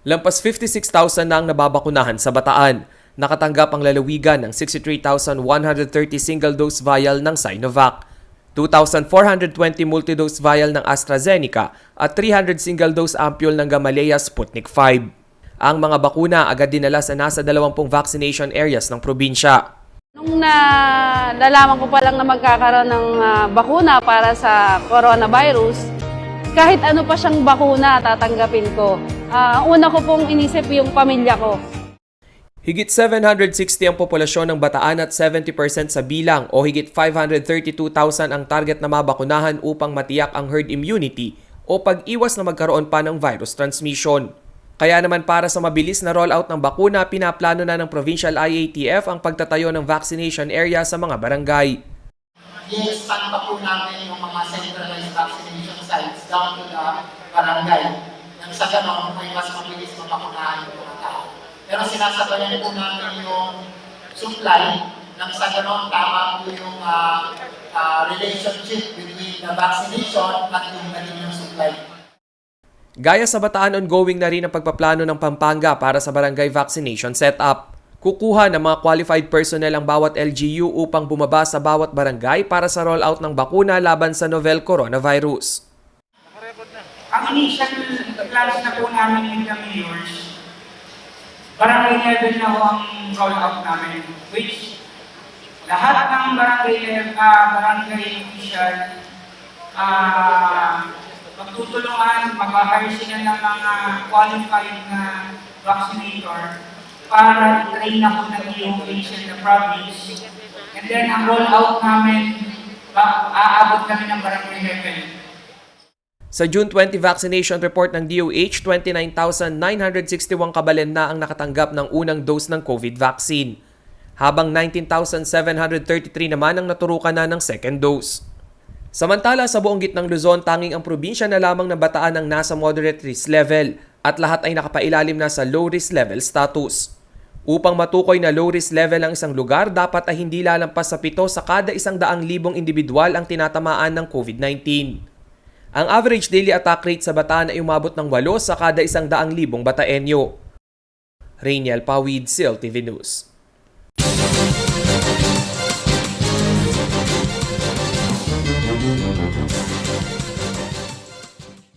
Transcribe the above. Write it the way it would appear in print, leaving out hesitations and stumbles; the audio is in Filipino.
Lampas 56,000 na ang nababakunahan sa Bataan. Nakatanggap ang lalawigan ng 63,130 single-dose vial ng Sinovac, 2,420 multi-dose vial ng AstraZeneca at 300 single-dose ampule ng Gamaleya Sputnik 5. Ang mga bakuna agad dinala sa nasa 20 vaccination areas ng probinsya. Nung nalaman ko pa lang na magkakaroon ng bakuna para sa coronavirus, kahit ano pa siyang bakuna, tatanggapin ko. Ang una ko pong inisip yung pamilya ko. Higit 760 ang populasyon ng Bataan at 70% sa bilang o higit 532,000 ang target na mabakunahan upang matiyak ang herd immunity o pag-iwas na magkaroon pa ng virus transmission. Kaya naman para sa mabilis na rollout ng bakuna, pinaplano na ng Provincial IATF ang pagtatayo ng vaccination area sa mga barangay. I-expand pa po namin yung mga centralized vaccination sites down to the barangay. Nang sa ganon, may mas mabilis mabakunahan yung mga tao. Pero sinasabayan po namin yung supply, nang sa ganon tama po yung relationship between the vaccination at yung kanilang supply. Gaya sa Bataan, ongoing na rin ang pagpaplano ng Pampanga para sa barangay vaccination setup. Kukuha ng mga qualified personnel ang bawat LGU upang bumaba sa bawat barangay para sa rollout ng bakuna laban sa novel coronavirus. Ang initial plans na po namin yung mayors, barangay level na ho ang rollout namin, which lahat ng barangay official magtutulungan, mag-hire sila ng mga qualified na vaccinator para train na po ng DOH in the province. And then ang rollout namin, aabot kami ng barangay level. Sa June 20 vaccination report ng DOH, 29,961 kabalen na ang nakatanggap ng unang dose ng COVID vaccine, habang 19,733 naman ang naturukan na ng second dose. Samantala, sa buong gitnang Luzon, tanging ang probinsya na lamang ng Bataan ang nasa moderate risk level at lahat ay nakapailalim na sa low risk level status. Upang matukoy na low risk level ang isang lugar, dapat ay hindi lalampas sa 7 sa kada 100,000 individual ang tinatamaan ng COVID-19. Ang average daily attack rate sa Bataan ay umabot ng 8 sa kada 100,000 Bataenyo. Rainiel Pawid, CIL TV News.